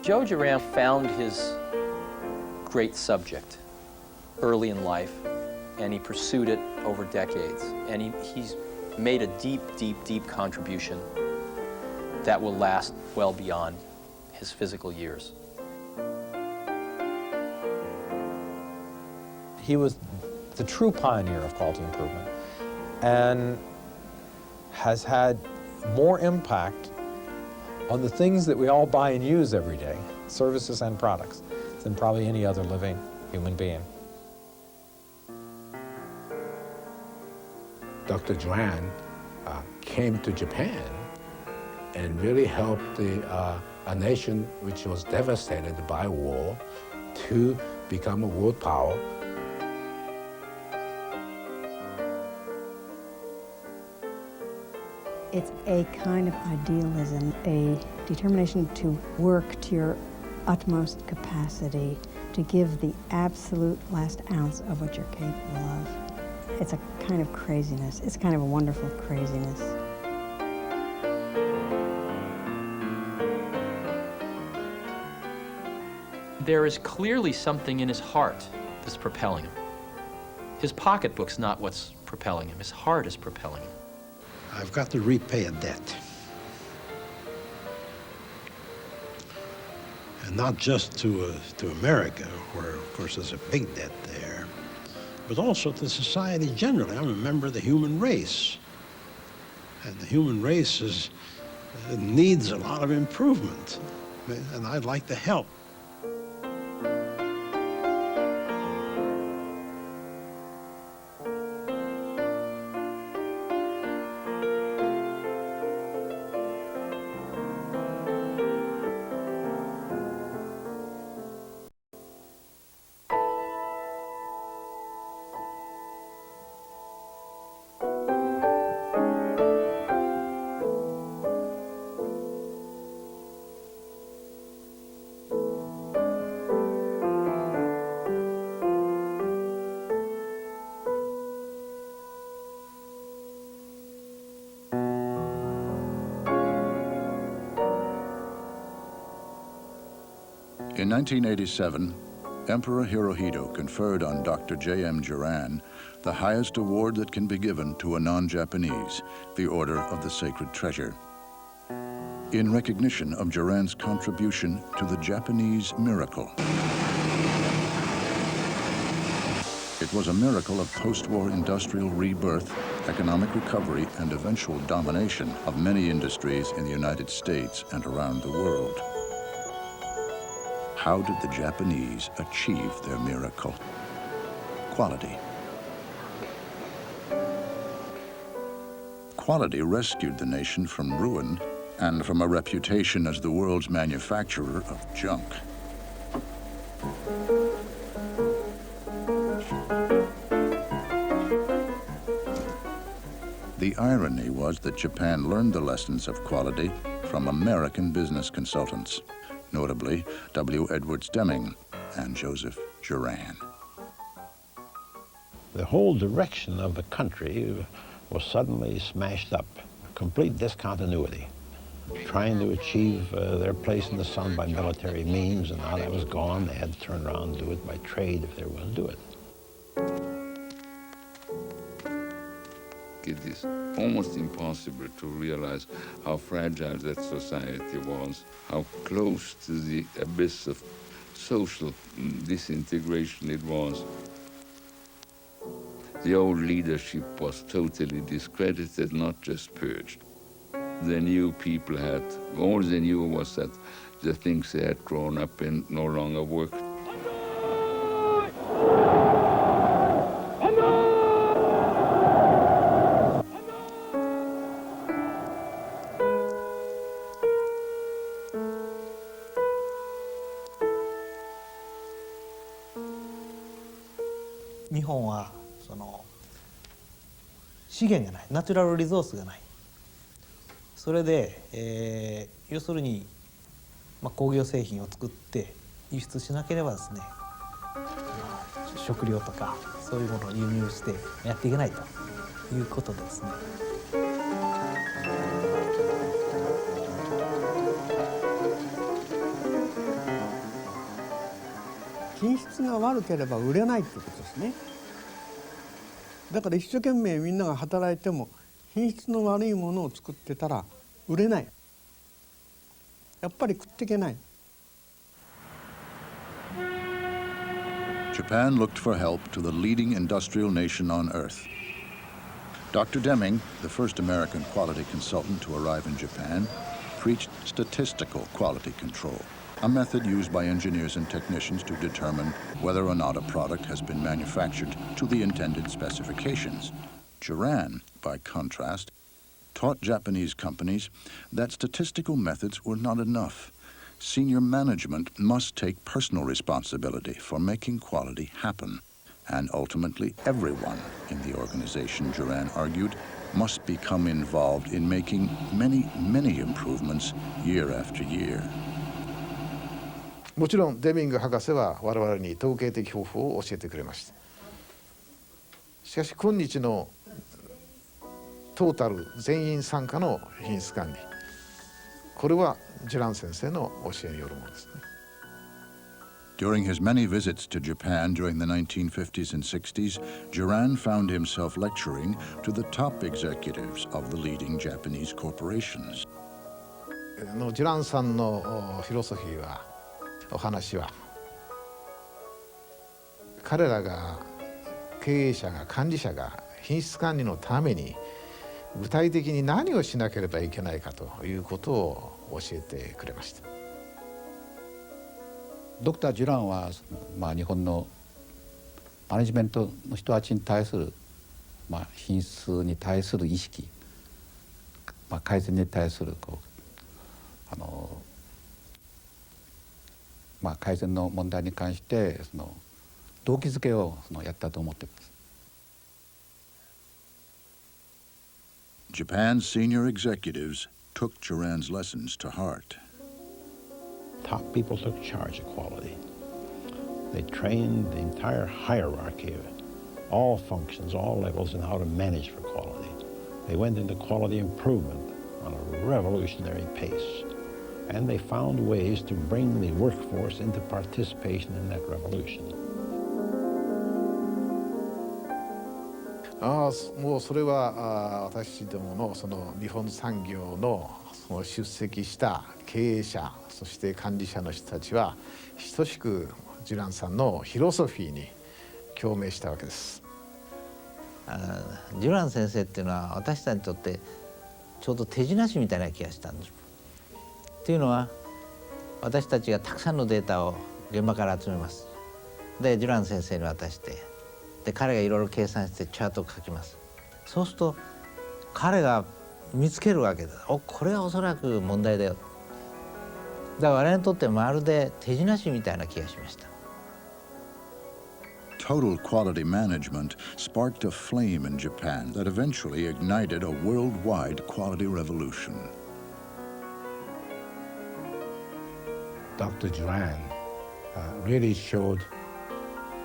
Joe Juran found his great subject early in life, and he pursued it over decades. And he's made a deep, deep, deep contribution that will last well beyond his physical years. He was the true pioneer of quality improvement and has had more impact on the things that we all buy and use every day, services and products, than probably any other living human being. Dr. Juran came to Japan and really helped a nation which was devastated by war to become a world power. It's a kind of idealism, a determination to work to your utmost capacity, to give the absolute last ounce of what you're capable of. It's a kind of craziness. It's kind of a wonderful craziness. There is clearly something in his heart that's propelling him. His pocketbook's not what's propelling him. His heart is propelling him. I've got to repay a debt. And not just to America, where, of course, there's a big debt there, but also to society generally. I'm a member of the human race. And the human race needs a lot of improvement. And I'd like to help. In 1987, Emperor Hirohito conferred on Dr. J.M. Juran the highest award that can be given to a non-Japanese, the Order of the Sacred Treasure, in recognition of Juran's contribution to the Japanese miracle. It was a miracle of post-war industrial rebirth, economic recovery, and eventual domination of many industries in the United States and around the world. How did the Japanese achieve their miracle? Quality. Quality rescued the nation from ruin and from a reputation as the world's manufacturer of junk. The irony was that Japan learned the lessons of quality from American business consultants, notably W. Edwards Deming and Joseph Juran. The whole direction of the country was suddenly smashed up. Complete discontinuity. Trying to achieve their place in the sun by military means, and now that was gone. They had to turn around and do it by trade if they were going to do it. It is almost impossible to realize how fragile that society was, how close to the abyss of social disintegration it was. The old leadership was totally discredited, not just purged. The new people had, all they knew was that the things they had grown up in no longer worked.ナチュラルリゾースがない。それで、要するに、工業製品を作って輸出しなければですね、食料とかそういうものを輸入してやっていけないということですね。品質が悪ければ売れないってことですね。だから一生懸命みんなが働いても品質の悪いものを作ってたら売れない。やっぱり食っていけない。Japan looked for help to the leading industrial nation on earth. Dr. Deming, the first American quality consultant to arrive in Japan, preached statistical quality control, a method used by engineers and technicians to determine whether or not a product has been manufactured to the intended specifications. Juran, by contrast, taught Japanese companies that statistical methods were not enough. Senior management must take personal responsibility for making quality happen. And ultimately, everyone in the organization, Juran argued, must become involved in making many, many improvements year after year. もちろんデミング博士は我々に統計的方法を教えてくれました。しかし今日のトータル全員参加の品質管理、これはジュラン先生の教えによるものですね。During his many visits to Japan during the 1950s and 60s, Juran found himself lecturing to the top executives of the leading Japanese corporations. ジュランさんのフィロソフィーは、お話は、彼らが経営者が管理者が品質管理のために具体的に何をしなければいけないかということを教えてくれました。ドクター・ジュランは、日本のマネジメントの人たちに対する、品質に対する意識、改善に対する改善の問題に関して動機づけをやったと思っています。Japan's senior executives took Juran's lessons to heart. Top people took charge of quality. They trained the entire hierarchy of all functions, all levels, in how to manage for quality. They went into quality improvement on a revolutionary pace. And they found ways to bring the workforce into participation in that revolution. もうそれは私どものその日本産業のその出席した経営者、そして管理者の人たちは等しくジュランさんのフィロソフィーに共鳴したわけです。ジュラン先生っていうのは私たちにとってちょうど手品師みたいな気がしたんです。っていうのは私たちがたくさんのデータを現場から集めます。でジュラン先生に渡して、で彼がいろいろ計算してチャートを書きます。そうすると彼が見つけるわけです。これはおそらく問題だよ。だから我々にとってまるで手品師みたいな気がしました。Total quality management sparked a flame in Japan that eventually ignited a worldwide quality revolution. Dr. Juran really showed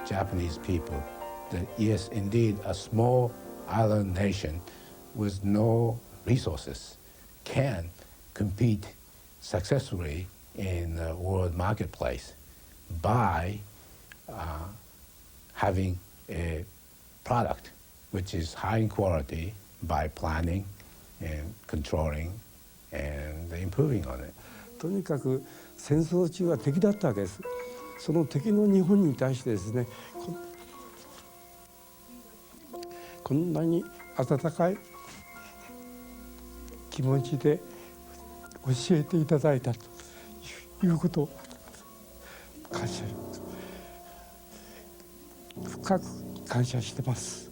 Japanese people that yes, indeed, a small island nation with no resources can compete successfully in the world marketplace by having a product which is high in quality by planning and controlling and improving on it. とにかく戦争中は敵だったわけです。その敵の日本に対してですね、こんなに温かい気持ちで教えていただいたということを感謝、深く感謝してます。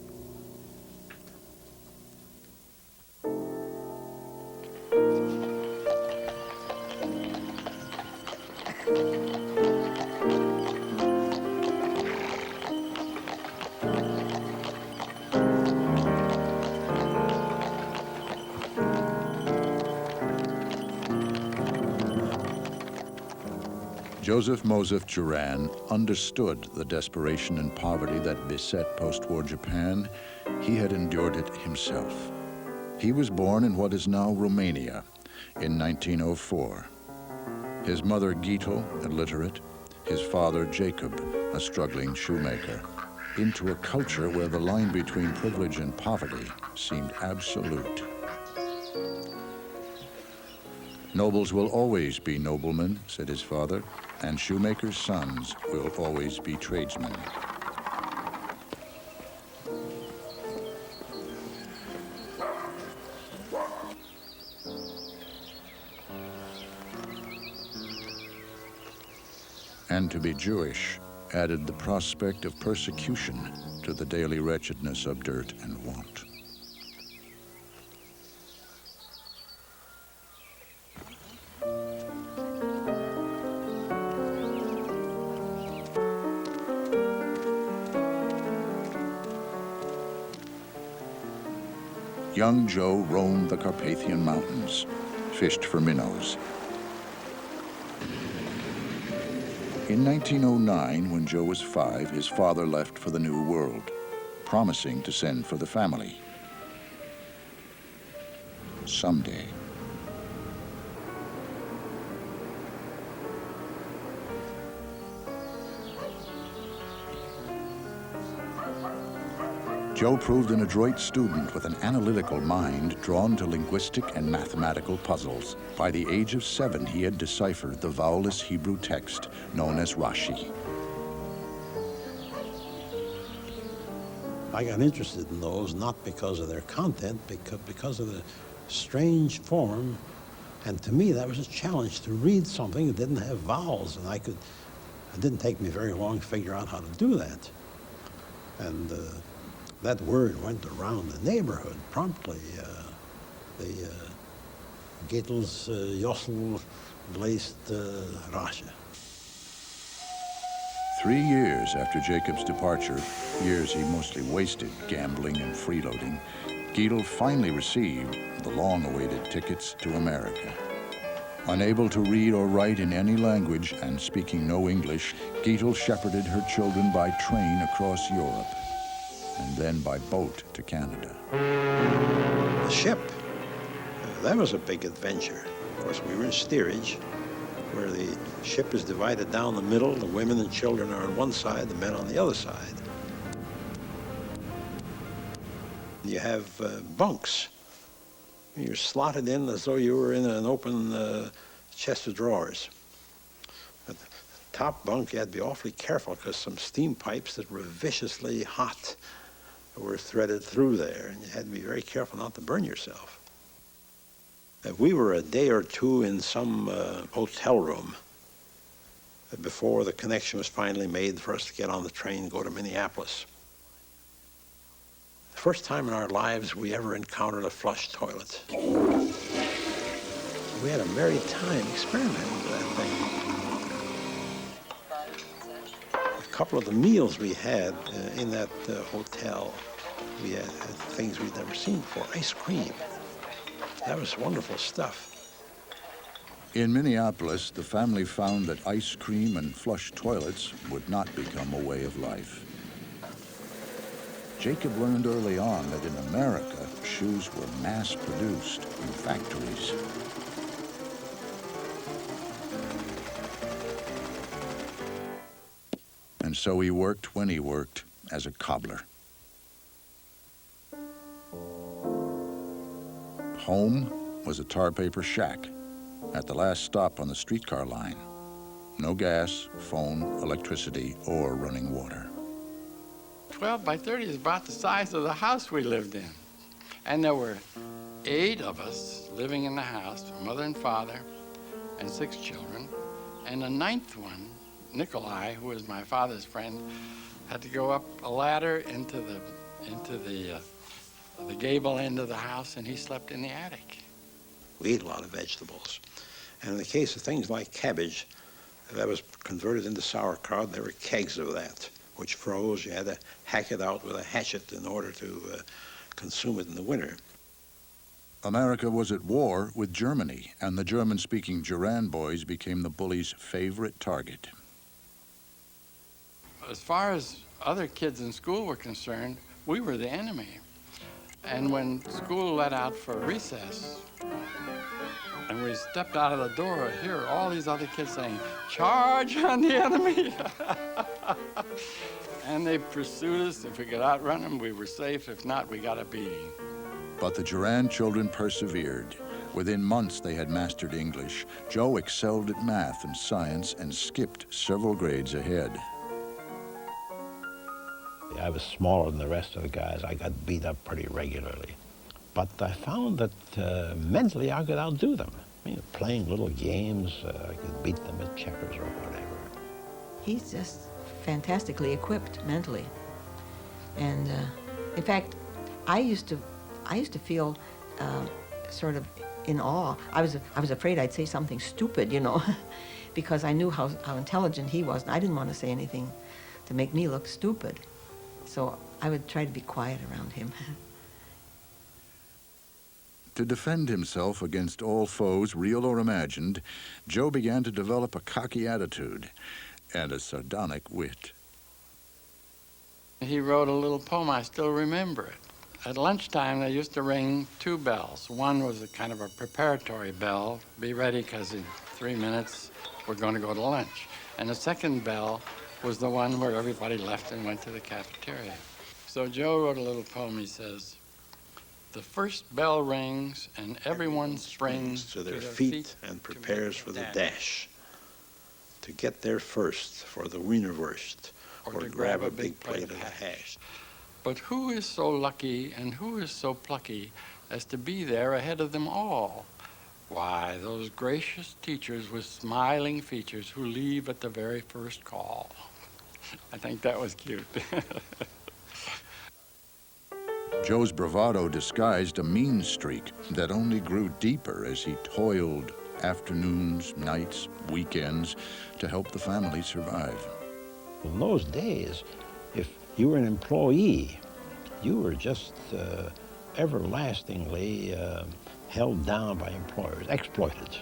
Joseph Moseph Juran understood the desperation and poverty that beset post-war Japan. He had endured it himself. He was born in what is now Romania in 1904. His mother, Gito, illiterate, his father Jacob, a struggling shoemaker, into a culture where the line between privilege and poverty seemed absolute. Nobles will always be noblemen, said his father, and shoemakers' sons will always be tradesmen. And to be Jewish added the prospect of persecution to the daily wretchedness of dirt and want. Young Joe roamed the Carpathian Mountains, fished for minnows. In 1909, when Joe was 5, his father left for the New World, promising to send for the family. Someday. Joe proved an adroit student with an analytical mind drawn to linguistic and mathematical puzzles. By the age of 7, he had deciphered the vowelless Hebrew text known as Rashi. I got interested in those not because of their content, because of the strange form. And to me, that was a challenge to read something that didn't have vowels. And it didn't take me very long to figure out how to do that. And that word went around the neighborhood promptly. The Gittels, Jossel, Gleist, Rasche. 3 years after Jacob's departure, years he mostly wasted gambling and freeloading, Gittl finally received the long-awaited tickets to America. Unable to read or write in any language and speaking no English, Gittl shepherded her children by train across Europe and then by boat to Canada. The ship, that was a big adventure. Of course, we were in steerage, where the ship is divided down the middle. The women and children are on one side, the men on the other side. You have bunks. You're slotted in as though you were in an open chest of drawers. At the top bunk, you had to be awfully careful because some steam pipes that were viciously hot were threaded through there, and you had to be very careful not to burn yourself. We were a day or two in some hotel room before the connection was finally made for us to get on the train and go to Minneapolis. The first time in our lives we ever encountered a flush toilet. We had a merry time experimenting with that thing. A couple of the meals we had in that hotel, we had things we'd never seen before. Ice cream. That was wonderful stuff. In Minneapolis, the family found that ice cream and flush toilets would not become a way of life. Jacob learned early on that in America, shoes were mass-produced in factories. And so he worked when he worked as a cobbler. Home was a tar paper shack at the last stop on the streetcar line. No gas, phone, electricity, or running water. 12 by 30 is about the size of the house we lived in. And there were 8 of us living in the house, mother and father, and 6 children. And the 9th one, Nikolai, who was my father's friend, had to go up a ladder into the gable end of the house, and he slept in the attic. We ate a lot of vegetables. And in the case of things like cabbage, that was converted into sauerkraut. There were kegs of that, which froze. You had to hack it out with a hatchet in order to consume it in the winter. America was at war with Germany, and the German-speaking Juran boys became the bullies' favorite target. As far as other kids in school were concerned, we were the enemy. And when school let out for recess, And we stepped out of the door, hear all these other kids saying, "Charge on the enemy!" And they pursued us. If we could outrun them, we were safe. If not, we got a beating. But the Juran children persevered. Within months, they had mastered English. Joe excelled at math and science and skipped several grades ahead. I was smaller than the rest of the guys. I got beat up pretty regularly. But I found that mentally I could outdo them. I mean, playing little games, I could beat them at checkers or whatever. He's just fantastically equipped mentally. And in fact, I used to feel sort of in awe. I was afraid I'd say something stupid, you know, because I knew how intelligent he was, and I didn't want to say anything to make me look stupid. So I would try to be quiet around him. To defend himself against all foes, real or imagined, Joe began to develop a cocky attitude and a sardonic wit. He wrote a little poem, I still remember it. At lunchtime, they used to ring 2 bells. One was a kind of a preparatory bell, be ready because in 3 minutes we're going to go to lunch. And the second bell was the one where everybody left and went to the cafeteria. So Joe wrote a little poem. He says, "The first bell rings and everyone springs to their feet and prepares for the dash. To get there first for the wienerwurst or to grab a big plate of the hash. But who is so lucky and who is so plucky as to be there ahead of them all? Why, those gracious teachers with smiling features who leave at the very first call." I think that was cute. Joe's bravado disguised a mean streak that only grew deeper as he toiled afternoons, nights, weekends to help the family survive. In those days, if you were an employee, you were just everlastingly held down by employers, exploited.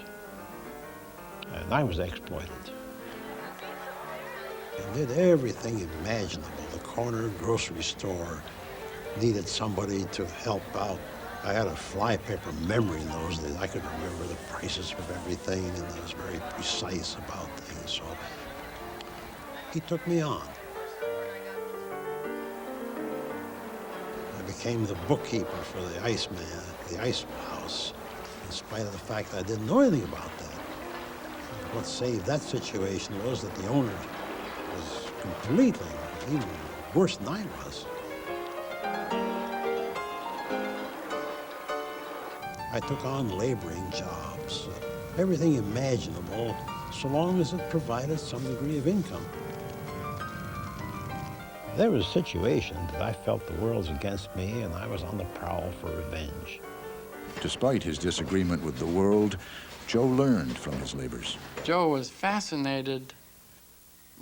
And I was exploited. I did everything imaginable. The corner grocery store needed somebody to help out. I had a flypaper memory in those days. I could remember the prices of everything, and I was very precise about things. So he took me on. I became the bookkeeper for the the ice house, in spite of the fact that I didn't know anything about that. What saved that situation was that the owner was completely, even worse than I was. I took on laboring jobs, everything imaginable, so long as it provided some degree of income. There was a situation that I felt the world's against me, and I was on the prowl for revenge. Despite his disagreement with the world, Joe learned from his labors. Joe was fascinated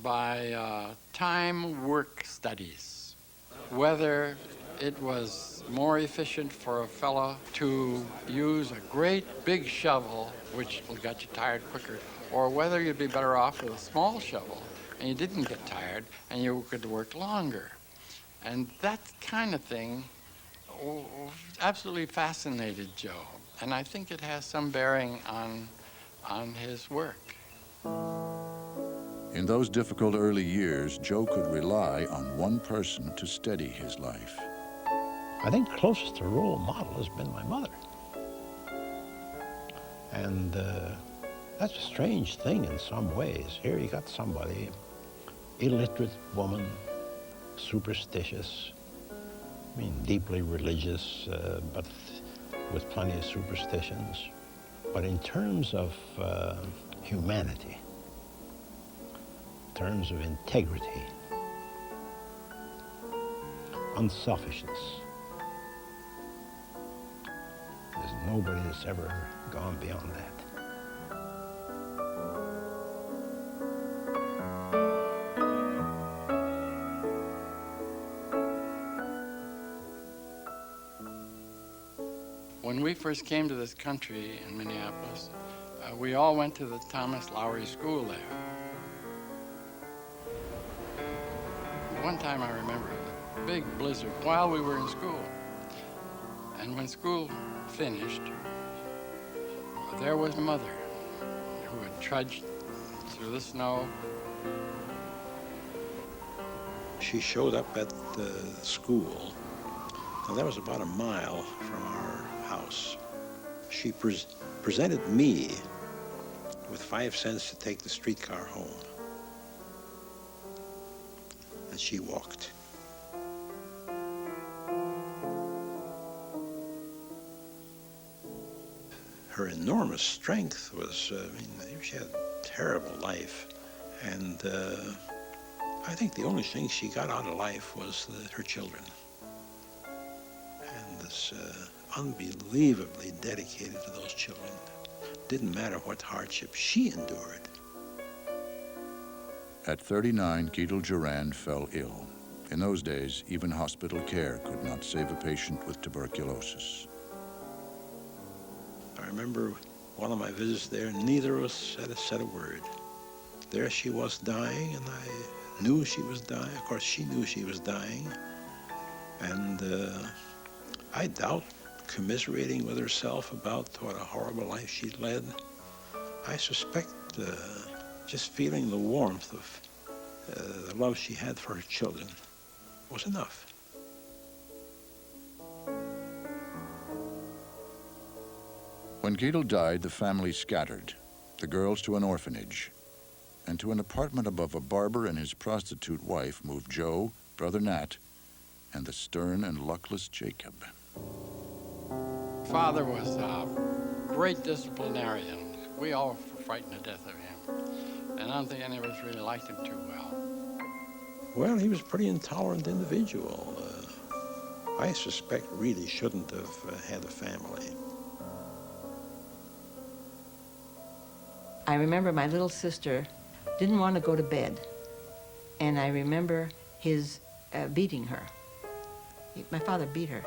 by time-work studies, whether it was more efficient for a fellow to use a great big shovel, which got you tired quicker, or whether you'd be better off with a small shovel and you didn't get tired and you could work longer. And that kind of thing absolutely fascinated Joe, and I think it has some bearing on his work. In those difficult early years, Joe could rely on one person to steady his life. I think closest to a role model has been my mother. And that's a strange thing in some ways. Here you got somebody, illiterate woman, superstitious, I mean, deeply religious, but with plenty of superstitions. But in terms of humanity, in terms of integrity, unselfishness, there's nobody that's ever gone beyond that. When we first came to this country in Minneapolis, we all went to the Thomas Lowry School there. One time I remember a big blizzard while we were in school. And when school finished, But there was a mother who had trudged through the snow. She showed up at the school. Now, that was about a mile from our house. She presented me with 5 cents to take the streetcar home. And she walked. Her enormous strength was, she had a terrible life. And I think the only thing she got out of life was her children. And this unbelievably dedicated to those children. Didn't matter what hardship she endured. At 39, Guido Juran fell ill. In those days, even hospital care could not save a patient with tuberculosis. I remember one of my visits there, neither of us said a word. There she was dying, and I knew she was dying. Of course, she knew she was dying. And I doubt commiserating with herself about what a horrible life she'd led. I suspect just feeling the warmth of the love she had for her children was enough. When Guido died, the family scattered, the girls to an orphanage, and to an apartment above a barber and his prostitute wife moved Joe, brother Nat, and the stern and luckless Jacob. Father was a great disciplinarian. We all were frightened to death of him. And I don't think any of us really liked him too well. Well, he was a pretty intolerant individual. I suspect really shouldn't have had a family. I remember my little sister didn't want to go to bed, and I remember his beating her. My father beat her.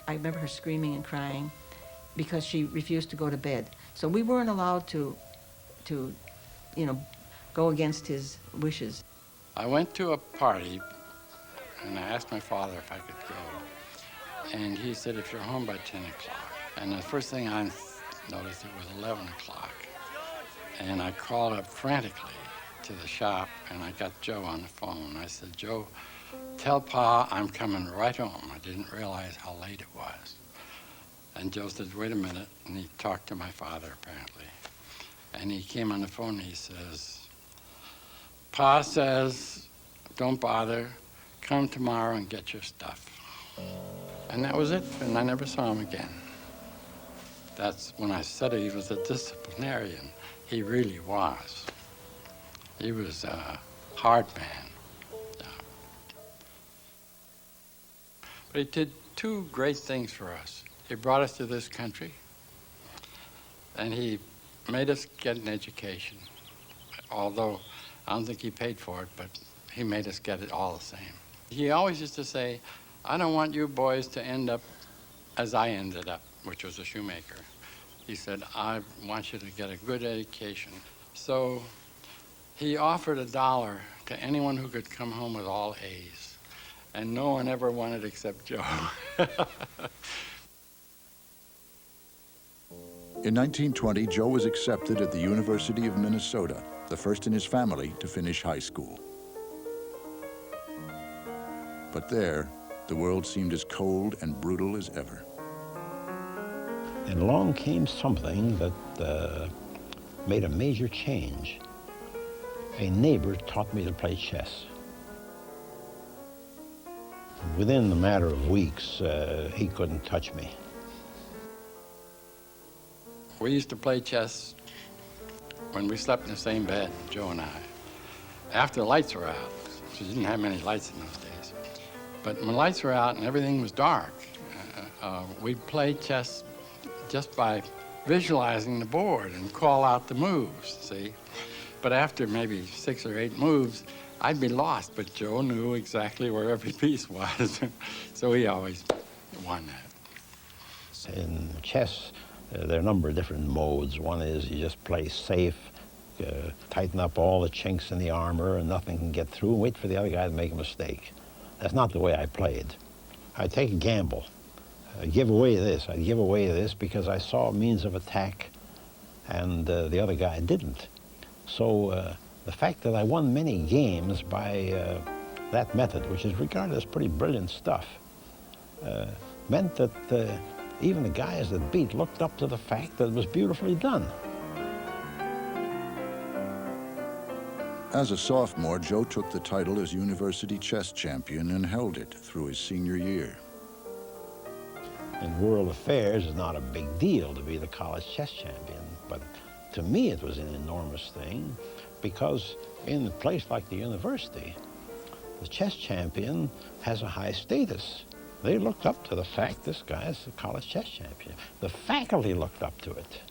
I remember her screaming and crying because she refused to go to bed. So we weren't allowed to go against his wishes. I went to a party, and I asked my father if I could go. And he said, if you're home by 10 o'clock. And the first thing I noticed, it was 11 o'clock. And I called up frantically to the shop, and I got Joe on the phone. I said, Joe, tell Pa I'm coming right home. I didn't realize how late it was. And Joe said, wait a minute, and he talked to my father, apparently. And he came on the phone, and he says, Pa says, don't bother, come tomorrow and get your stuff. And that was it, and I never saw him again. That's when I said he was a disciplinarian. He really was. He was a hard man. But he did two great things for us. He brought us to this country, and he made us get an education. Although I don't think he paid for it, but he made us get it all the same. He always used to say, I don't want you boys to end up as I ended up, which was a shoemaker. He said, I want you to get a good education. So he offered $1 to anyone who could come home with all A's. And no one ever wanted except Joe. In 1920, Joe was accepted at the University of Minnesota, the first in his family to finish high school. But there, the world seemed as cold and brutal as ever. And along came something that made a major change. A neighbor taught me to play chess. Within the matter of weeks, he couldn't touch me. We used to play chess when we slept in the same bed, Joe and I. After the lights were out, so we didn't have many lights in those days. But when the lights were out and everything was dark, we'd play chess just by visualizing the board and call out the moves, see? But after maybe 6 or 8 moves, I'd be lost, but Joe knew exactly where every piece was. So he always won that. In chess, there are a number of different modes. One is you just play safe, tighten up all the chinks in the armor and nothing can get through, and wait for the other guy to make a mistake. That's not the way I played. I'd take a gamble. I'd give away this because I saw a means of attack and the other guy didn't. So the fact that I won many games by that method, which is regarded as pretty brilliant stuff, meant that even the guys that beat looked up to the fact that it was beautifully done. As a sophomore, Joe took the title as university chess champion and held it through his senior year. In world affairs, it's not a big deal to be the college chess champion, but to me it was an enormous thing, because in a place like the university, the chess champion has a high status. They looked up to the fact this guy's a college chess champion. The faculty looked up to it.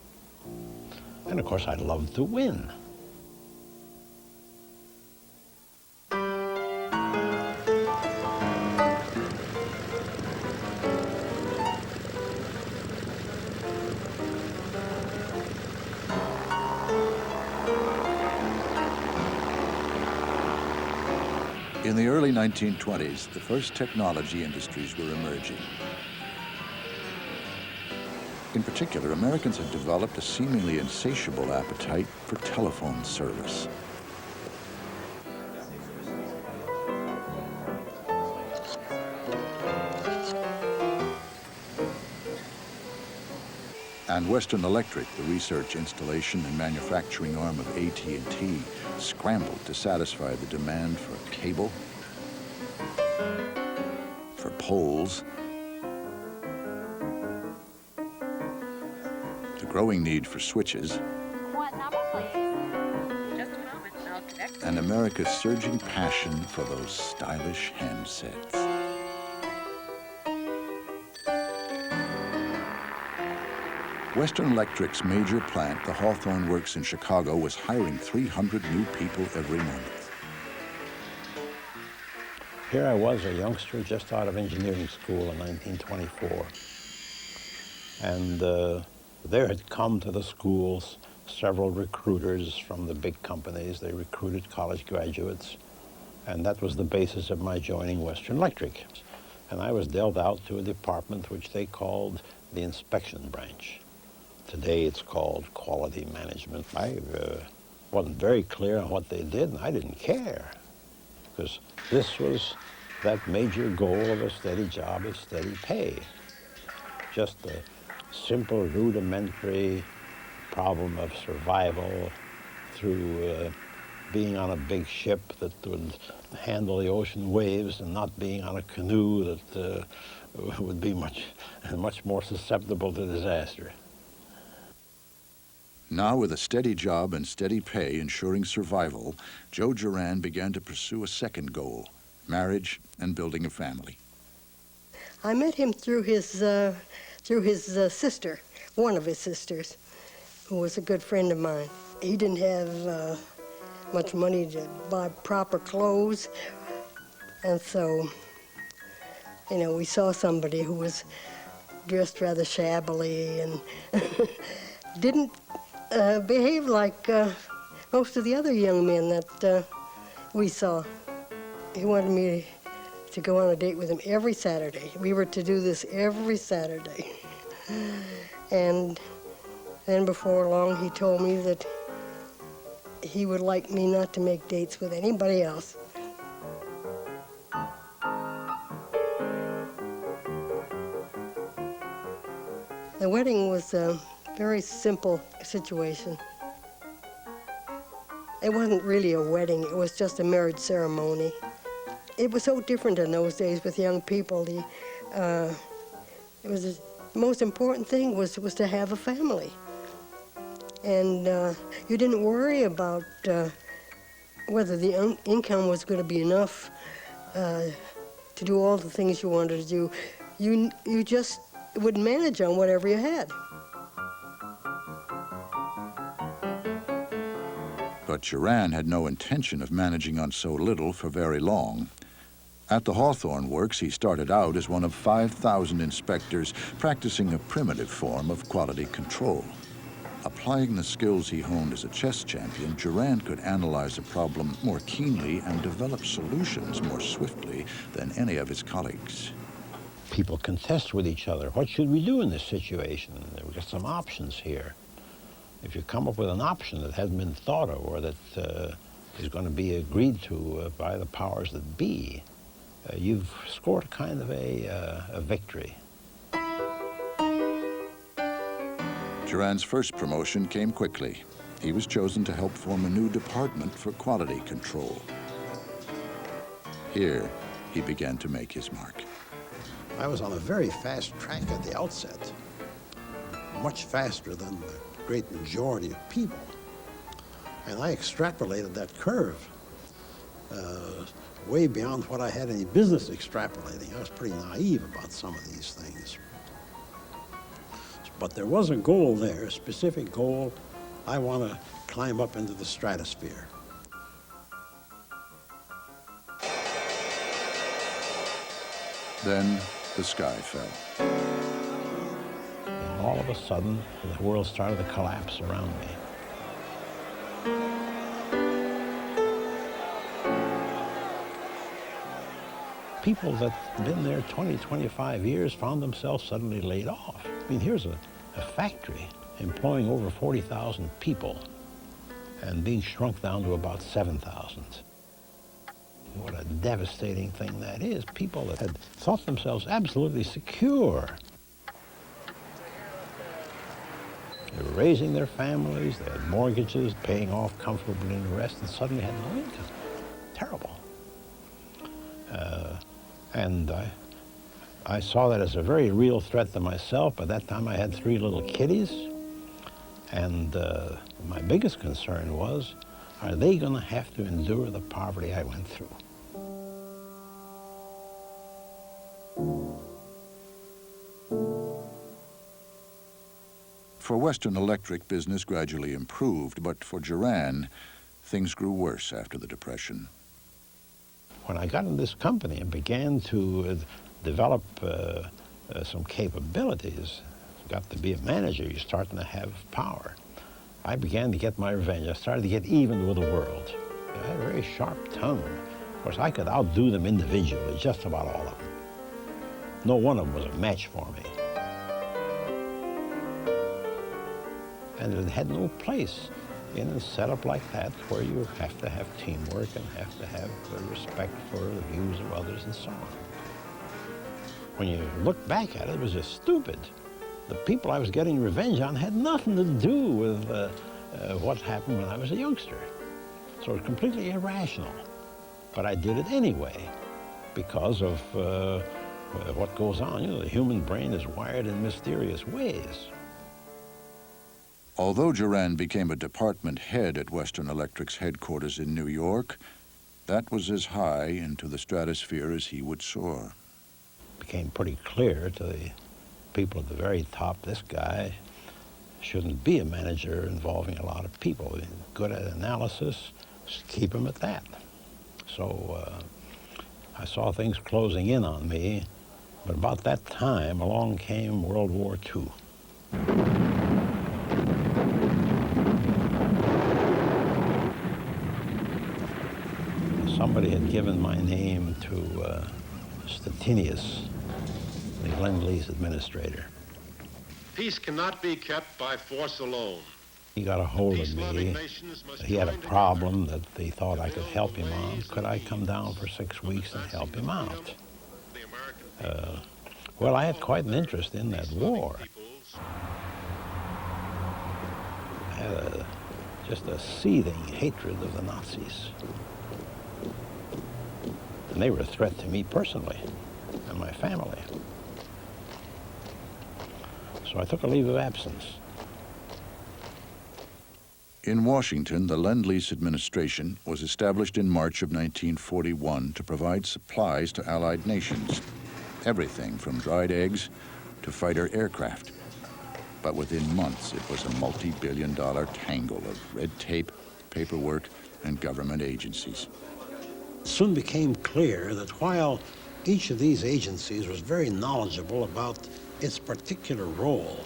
And of course, I loved to win. In the early 1920s, the first technology industries were emerging. In particular, Americans had developed a seemingly insatiable appetite for telephone service. And Western Electric, the research, installation, and manufacturing arm of AT&T, scrambled to satisfy the demand for cable, for poles, the growing need for switches, What number, please? Just a moment, I'll connect. and America's surging passion for those stylish handsets. Western Electric's major plant, the Hawthorne Works in Chicago, was hiring 300 new people every month. Here I was, a youngster just out of engineering school in 1924. And there had come to the schools several recruiters from the big companies. They recruited college graduates. And that was the basis of my joining Western Electric. And I was dealt out to a department which they called the inspection branch. Today it's called quality management. I wasn't very clear on what they did, and I didn't care, because this was that major goal of a steady job is steady pay. Just a simple, rudimentary problem of survival through being on a big ship that would handle the ocean waves and not being on a canoe that would be much more susceptible to disaster. Now, with a steady job and steady pay ensuring survival, Joe Juran began to pursue a second goal, marriage and building a family. I met him through his sister, one of his sisters, who was a good friend of mine. He didn't have much money to buy proper clothes, and so, you know, we saw somebody who was dressed rather shabbily and didn't behave like most of the other young men that we saw. He wanted me to go on a date with him every Saturday. We were to do this every Saturday. And then before long, he told me that he would like me not to make dates with anybody else. The wedding was a very simple situation. It wasn't really a wedding, it was just a marriage ceremony. It was so different in those days with young people. The most important thing was to have a family. And you didn't worry about whether the income was going to be enough to do all the things you wanted to do. You just would manage on whatever you had. But Juran had no intention of managing on so little for very long. At the Hawthorne Works, he started out as one of 5,000 inspectors practicing a primitive form of quality control. Applying the skills he honed as a chess champion, Juran could analyze a problem more keenly and develop solutions more swiftly than any of his colleagues. People contest with each other. What should we do in this situation? We've got some options here. if you come up with an option that hasn't been thought of or that is going to be agreed to by the powers that be, you've scored kind of a victory. Juran's first promotion came quickly. He was chosen to help form a new department for quality control. Here, he began to make his mark. I was on a very fast track at the outset, much faster than the great majority of people. And I extrapolated that curve way beyond what I had any business extrapolating. I was pretty naive about some of these things. But there was a goal there, a specific goal. I want to climb up into the stratosphere. Then the sky fell. And all of a sudden, the world started to collapse around me. People that'd been there 20, 25 years found themselves suddenly laid off. I mean, here's a factory employing over 40,000 people and being shrunk down to about 7,000. What a devastating thing that is. People that had thought themselves absolutely secure. They were raising their families, they had mortgages, paying off comfortably and the rest, and suddenly had no income. Terrible. And I saw that as a very real threat to myself. By that time I had 3 little kiddies, and my biggest concern was, are they going to have to endure the poverty I went through? For Western Electric, business gradually improved, but for Juran, things grew worse after the Depression. When I got in this company and began to develop some capabilities, got to be a manager, you're starting to have power. I began to get my revenge. I started to get even with the world. I had a very sharp tongue. Of course, I could outdo them individually, just about all of them. No one of them was a match for me. And it had no place in a setup like that where you have to have teamwork and have to have respect for the views of others and so on. When you look back at it, it was just stupid. The people I was getting revenge on had nothing to do with what happened when I was a youngster. So it was completely irrational. But I did it anyway because of what goes on. You know, the human brain is wired in mysterious ways. Although Juran became a department head at Western Electric's headquarters in New York, that was as high into the stratosphere as he would soar. It became pretty clear to the people at the very top, this guy shouldn't be a manager involving a lot of people. He's good at analysis, just keep him at that. So I saw things closing in on me, but about that time along came World War II. Somebody had given my name to Stettinius, the Lend-Lease administrator. Peace cannot be kept by force alone. He got a hold of me. He had a problem that they thought I could help him on. Could I come down for 6 weeks and help him out? Well, I had quite an interest in that war. I had just a seething hatred of the Nazis. And they were a threat to me personally and my family. So I took a leave of absence. In Washington, the Lend-Lease administration was established in March of 1941 to provide supplies to Allied nations, everything from dried eggs to fighter aircraft. But within months, it was a multi-billion-dollar tangle of red tape, paperwork, and government agencies. It soon became clear that while each of these agencies was very knowledgeable about its particular role,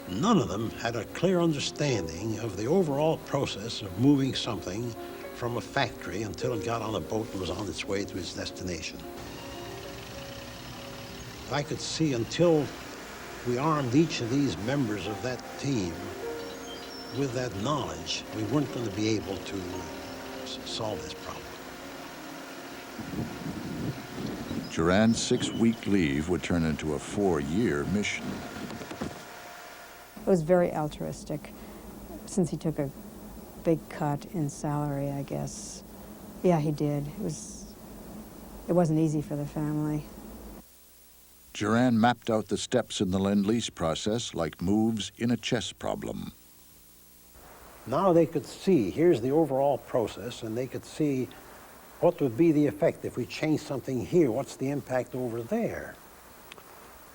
none of them had a clear understanding of the overall process of moving something from a factory until it got on a boat and was on its way to its destination. I could see until we armed each of these members of that team with that knowledge, we weren't going to be able to solve this problem. Juran's 6-week leave would turn into a 4-year mission. It was very altruistic, since he took a big cut in salary, I guess. Yeah, he did. It wasn't easy for the family. Juran mapped out the steps in the Lend-Lease process like moves in a chess problem. Now they could see, here's the overall process, and they could see what would be the effect if we change something here, what's the impact over there.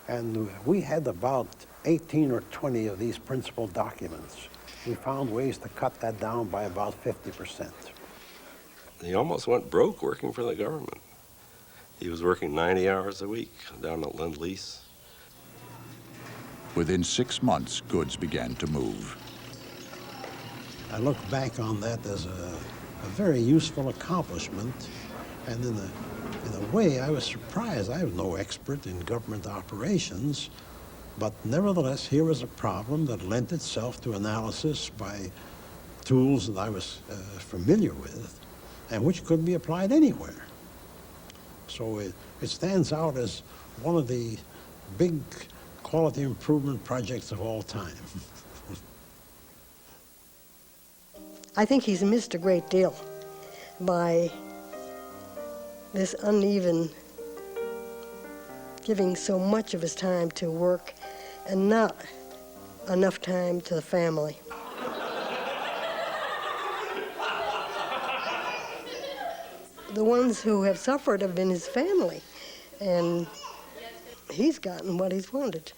And we had about 18 or 20 of these principal documents. We found ways to cut that down by about 50%. He almost went broke working for the government. He was working 90 hours a week down at Lend-Lease. Within 6 months, goods began to move. I look back on that as a very useful accomplishment, and in a way I was surprised. I was no expert in government operations, but nevertheless here was a problem that lent itself to analysis by tools that I was familiar with and which could be applied anywhere. So it stands out as one of the big quality improvement projects of all time. I think he's missed a great deal by this uneven giving so much of his time to work and not enough time to the family. The ones who have suffered have been his family, and he's gotten what he's wanted.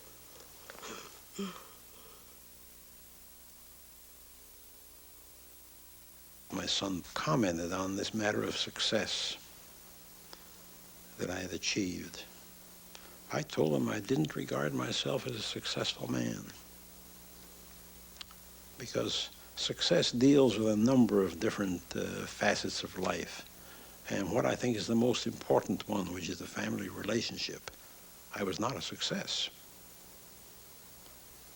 My son commented on this matter of success that I had achieved. I told him I didn't regard myself as a successful man because success deals with a number of different facets of life. And what I think is the most important one, which is the family relationship, I was not a success.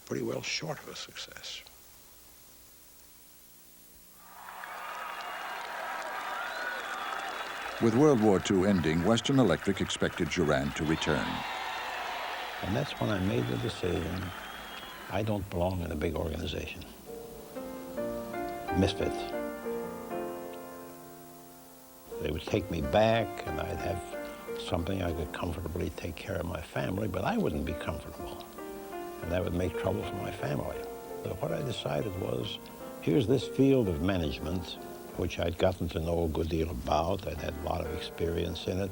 Pretty well short of a success. With World War II ending, Western Electric expected Juran to return. And that's when I made the decision, I don't belong in a big organization. Misfit. They would take me back and I'd have something I could comfortably take care of my family, but I wouldn't be comfortable. And that would make trouble for my family. So what I decided was, here's this field of management, which I'd gotten to know a good deal about. I'd had a lot of experience in it,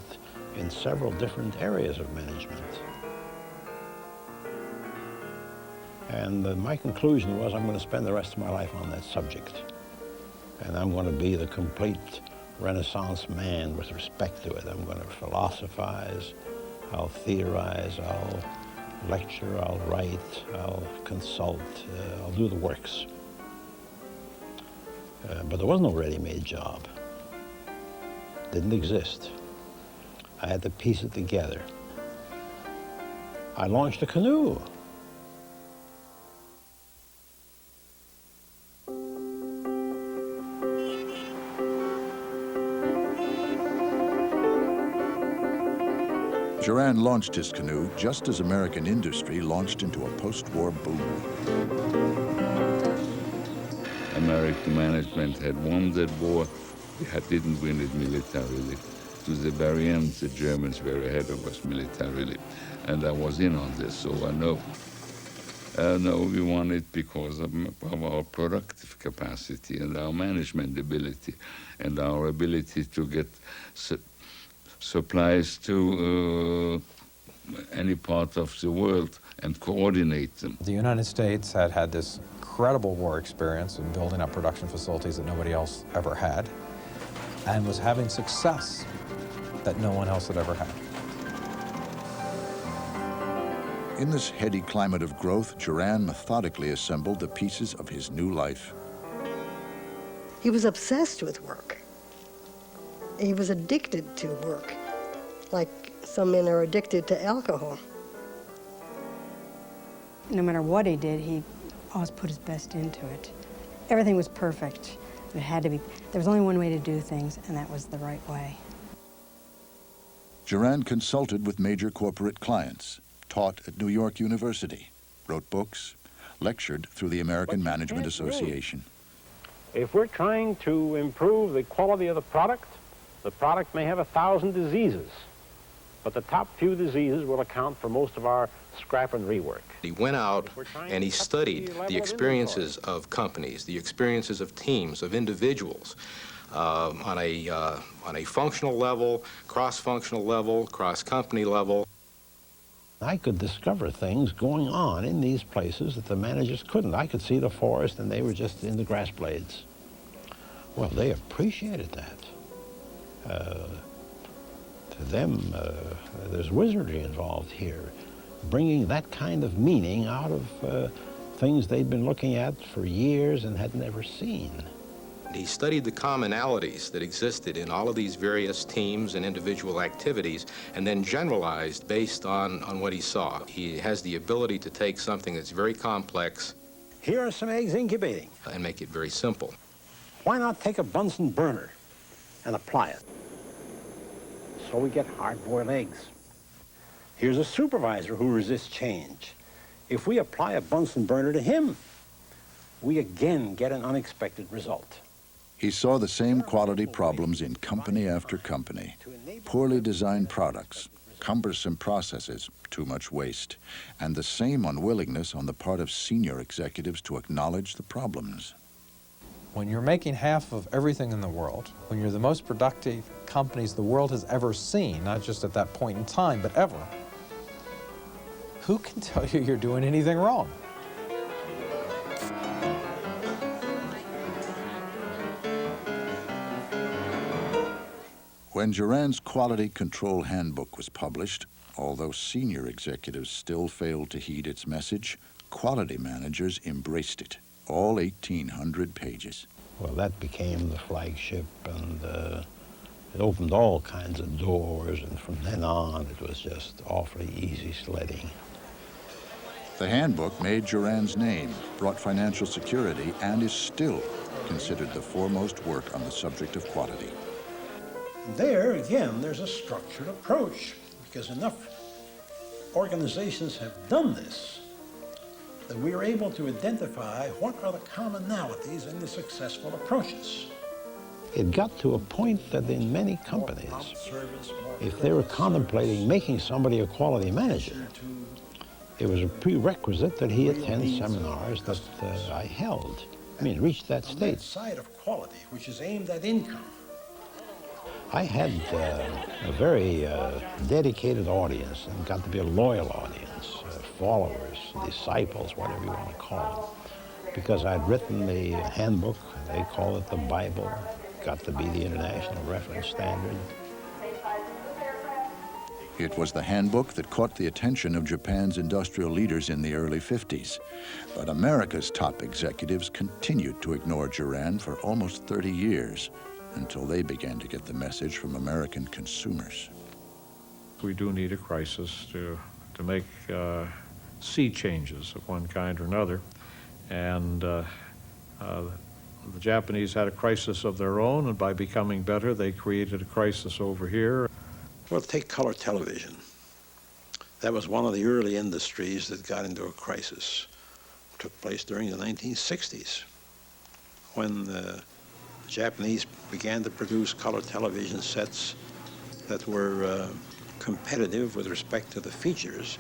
in several different areas of management. And my conclusion was I'm going to spend the rest of my life on that subject. And I'm going to be the complete Renaissance man with respect to it. I'm going to philosophize, I'll theorize, I'll lecture, I'll write, I'll consult, I'll do the works. But there was no ready-made job. Didn't exist. I had to piece it together. I launched a canoe. Juran launched his canoe just as American industry launched into a post-war boom. American management had won that war. We didn't win it militarily. To the very end, the Germans were ahead of us militarily. And I was in on this, so I know. We won it because of our productive capacity and our management ability and our ability to get supplies to any part of the world and coordinate them. The United States had had this incredible war experience in building up production facilities that nobody else ever had, and was having success that no one else had ever had. In this heady climate of growth, Juran methodically assembled the pieces of his new life. He was obsessed with work. He was addicted to work, like some men are addicted to alcohol. No matter what he did, he always put his best into it. Everything was perfect. It had to be. There was only one way to do things, and that was the right way. Juran consulted with major corporate clients, taught at New York University, wrote books, lectured through the American Management Association. If we're trying to improve the quality of the product may have 1,000 diseases, but the top few diseases will account for most of our scrap and rework. He went out and he studied the experiences of companies, the experiences of teams, of individuals, on a functional level, cross-functional level, cross-company level. I could discover things going on in these places that the managers couldn't. I could see the forest and they were just in the grass blades. Well, they appreciated that. To them, there's wizardry involved here, bringing that kind of meaning out of things they'd been looking at for years and had never seen. He studied the commonalities that existed in all of these various teams and individual activities and then generalized based on what he saw. He has the ability to take something that's very complex. Here are some eggs incubating. And make it very simple. Why not take a Bunsen burner and apply it? So we get hard-boiled eggs. Here's a supervisor who resists change. If we apply a Bunsen burner to him, we again get an unexpected result. He saw the same quality problems in company after company. Poorly designed products, cumbersome processes, too much waste, and the same unwillingness on the part of senior executives to acknowledge the problems. When you're making half of everything in the world, when you're the most productive companies the world has ever seen, not just at that point in time, but ever, who can tell you you're doing anything wrong? When Juran's Quality Control Handbook was published, although senior executives still failed to heed its message, quality managers embraced it, all 1,800 pages. Well, that became the flagship, and it opened all kinds of doors, and from then on, it was just awfully easy sledding. The handbook made Juran's name, brought financial security, and is still considered the foremost work on the subject of quality. There, again, there's a structured approach, because enough organizations have done this that we are able to identify what are the commonalities in the successful approaches. It got to a point that in many companies, if they were contemplating making somebody a quality manager, it was a prerequisite that he attend seminars that I held. I mean, it reached that On state. that side of quality, which is aimed at income, I had a very dedicated audience, and got to be a loyal audience, followers, disciples, whatever you want to call them, because I'd written the handbook. They call it the Bible. Got to be the international reference standard. It was the handbook that caught the attention of Japan's industrial leaders in the early 50s. But America's top executives continued to ignore Juran for almost 30 years, until they began to get the message from American consumers. We do need a crisis to make sea changes of one kind or another. And the Japanese had a crisis of their own, and by becoming better, they created a crisis over here. Well, take color television. That was one of the early industries that got into a crisis. It took place during the 1960s, when the Japanese began to produce color television sets that were competitive with respect to the features,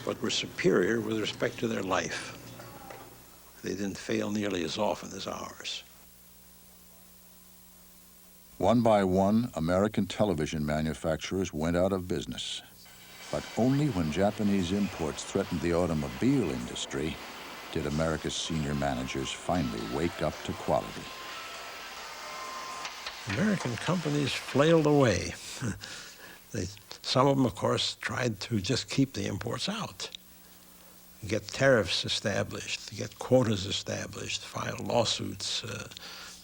but were superior with respect to their life. They didn't fail nearly as often as ours. One by one, American television manufacturers went out of business. But only when Japanese imports threatened the automobile industry did America's senior managers finally wake up to quality. American companies flailed away. Some of them, of course, tried to just keep the imports out, get tariffs established, get quotas established, file lawsuits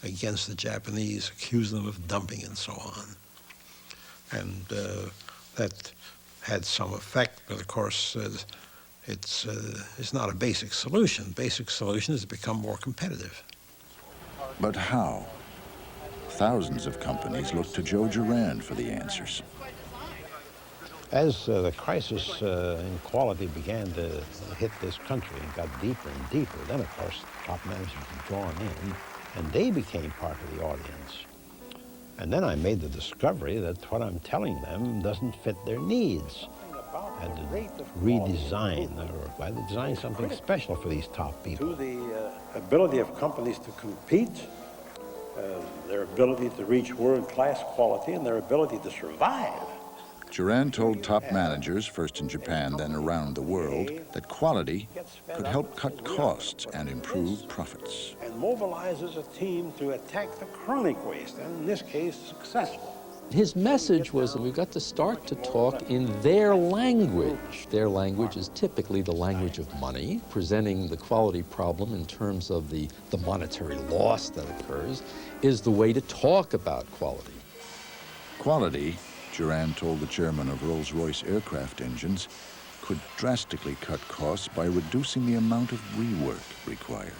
against the Japanese, accuse them of dumping and so on. And that had some effect, but of course it's not a basic solution. Basic solution is to become more competitive. But how? Thousands of companies look to Joe Juran for the answers. As the crisis in quality began to hit this country and got deeper and deeper, then of course top managers were drawn in and they became part of the audience. And then I made the discovery that what I'm telling them doesn't fit their needs. I had to redesign, or I had to design something special for these top people. To the ability of companies to compete, their ability to reach world-class quality, and their ability to survive. Juran told top managers, first in Japan, then around the world, that quality could help cut costs and improve profits. And mobilizes a team to attack the chronic waste, and in this case, successful. His message was that we've got to start to talk in their language. Their language is typically the language of money, presenting the quality problem in terms of the monetary loss that occurs is the way to talk about quality. Quality, Juran told the chairman of Rolls-Royce aircraft engines, could drastically cut costs by reducing the amount of rework required.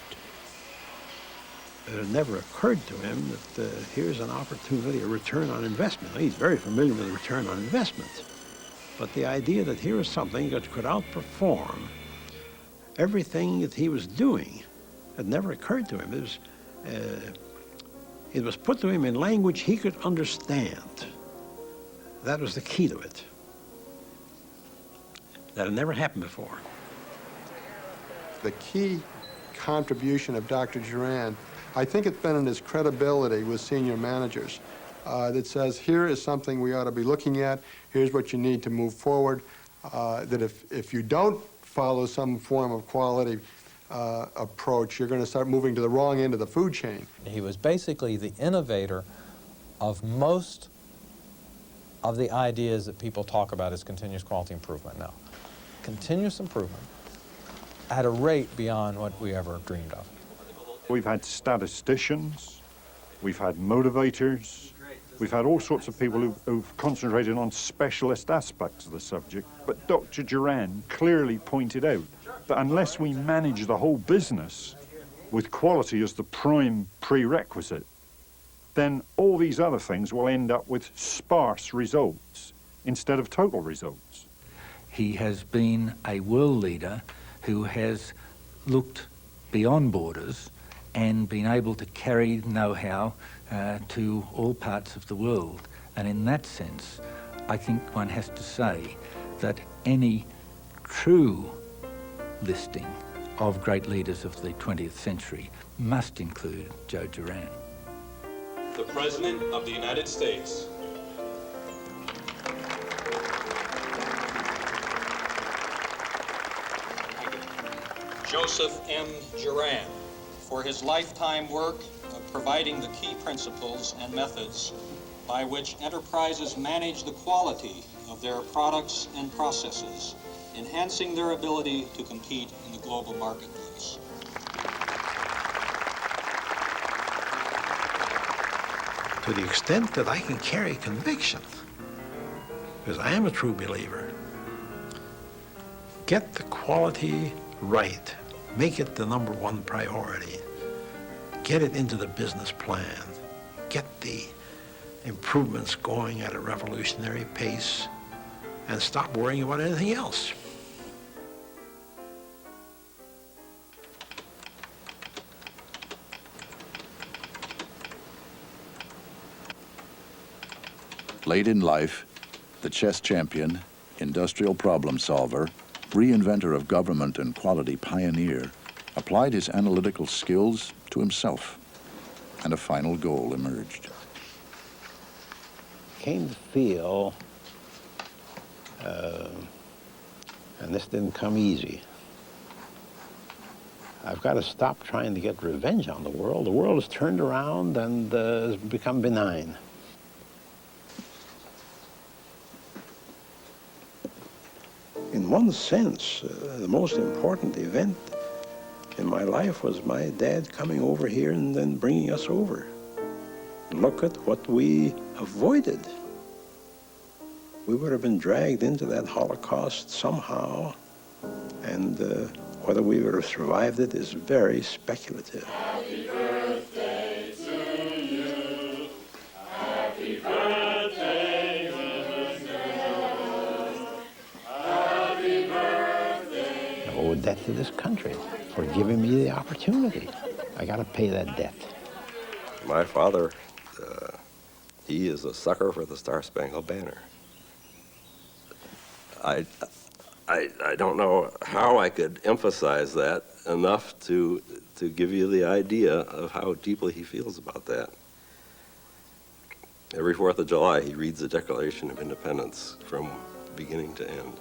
It never occurred to him that here's an opportunity, a return on investment. He's very familiar with the return on investment. But the idea that here is something that could outperform everything that he was doing had never occurred to him. It was put to him in language he could understand. That was the key to it. That had never happened before. The key contribution of Dr. Juran, I think it's been in his credibility with senior managers that says, here is something we ought to be looking at, here's what you need to move forward, that if you don't follow some form of quality approach, you're going to start moving to the wrong end of the food chain. He was basically the innovator of most of the ideas that people talk about as continuous quality improvement now. Continuous improvement at a rate beyond what we ever dreamed of. We've had statisticians, we've had motivators, we've had all sorts of people who've concentrated on specialist aspects of the subject. But Dr. Juran clearly pointed out that unless we manage the whole business with quality as the prime prerequisite, then all these other things will end up with sparse results instead of total results. He has been a world leader who has looked beyond borders and been able to carry know-how to all parts of the world. And in that sense, I think one has to say that any true listing of great leaders of the 20th century must include Joe Juran. The President of the United States. Joseph M. Juran, for his lifetime work of providing the key principles and methods by which enterprises manage the quality of their products and processes, enhancing their ability to compete in the global marketplace. To the extent that I can carry conviction, because I am a true believer, get the quality right, make it the #1 priority, get it into the business plan, get the improvements going at a revolutionary pace, and stop worrying about anything else. Late in life, the chess champion, industrial problem solver, reinventor of government and quality pioneer, applied his analytical skills to himself, and a final goal emerged. Came to feel, and this didn't come easy, I've got to stop trying to get revenge on the world. The world has turned around and has become benign. In one sense, the most important event in my life was my dad coming over here and then bringing us over. Look at what we avoided. We would have been dragged into that Holocaust somehow, and whether we would have survived it is very speculative. Happy birthday debt to this country for giving me the opportunity. I got to pay that debt. My father, he is a sucker for the Star-Spangled Banner. I don't know how I could emphasize that enough to give you the idea of how deeply he feels about that. Every 4th of July, he reads the Declaration of Independence from beginning to end.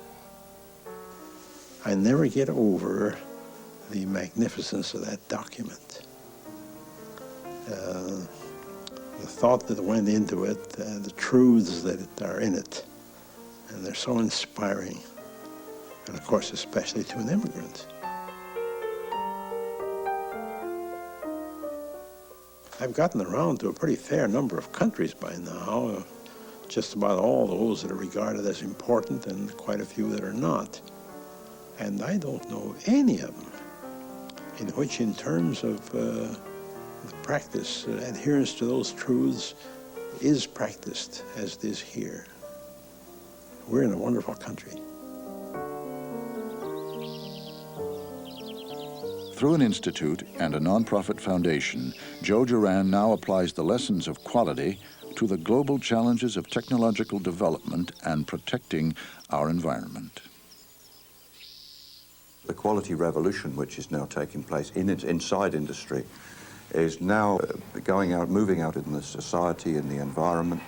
I never get over the magnificence of that document. The thought that went into it, the truths that are in it, and they're so inspiring. And of course, especially to an immigrant. I've gotten around to a pretty fair number of countries by now, just about all those that are regarded as important and quite a few that are not. And I don't know any of them in which, in terms of the practice, adherence to those truths is practiced as it is here. We're in a wonderful country. Through an institute and a nonprofit foundation, Joe Juran now applies the lessons of quality to the global challenges of technological development and protecting our environment. The quality revolution, which is now taking place inside industry, is now moving out in the society, in the environment,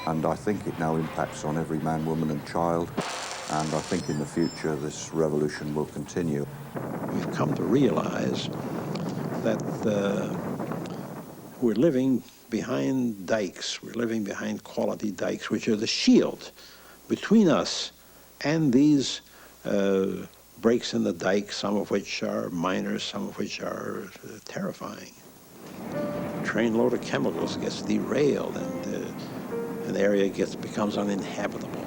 and I think it now impacts on every man, woman and child, and I think in the future this revolution will continue. We've come to realize that we're living behind dikes, we're living behind quality dikes, which are the shield between us and these breaks in the dike, some of which are minor, some of which are terrifying. A trainload of chemicals gets derailed and an area becomes uninhabitable.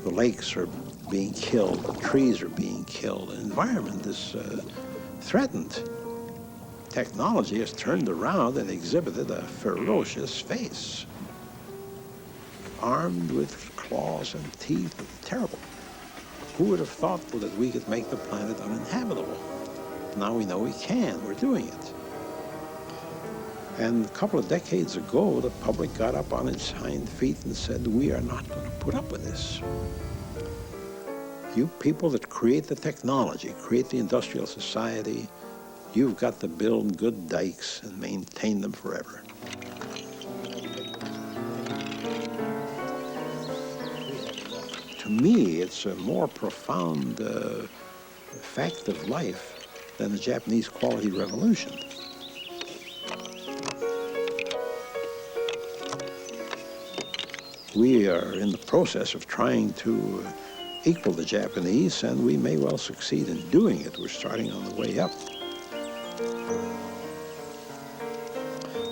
The lakes are being killed, the trees are being killed, the environment is threatened. Technology has turned around and exhibited a ferocious face, armed with claws and teeth, terrible. Who would have thought that we could make the planet uninhabitable? Now we know we can, we're doing it. And a couple of decades ago, the public got up on its hind feet and said, we are not going to put up with this. You people that create the technology, create the industrial society, you've got to build good dikes and maintain them forever. To me, it's a more profound fact of life than the Japanese quality revolution. We are in the process of trying to equal the Japanese, and we may well succeed in doing it. We're starting on the way up.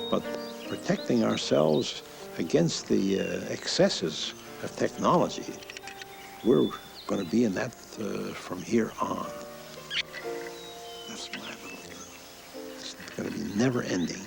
But protecting ourselves against the excesses of technology, we're going to be in that from here on. That's my little, it's going to be never ending.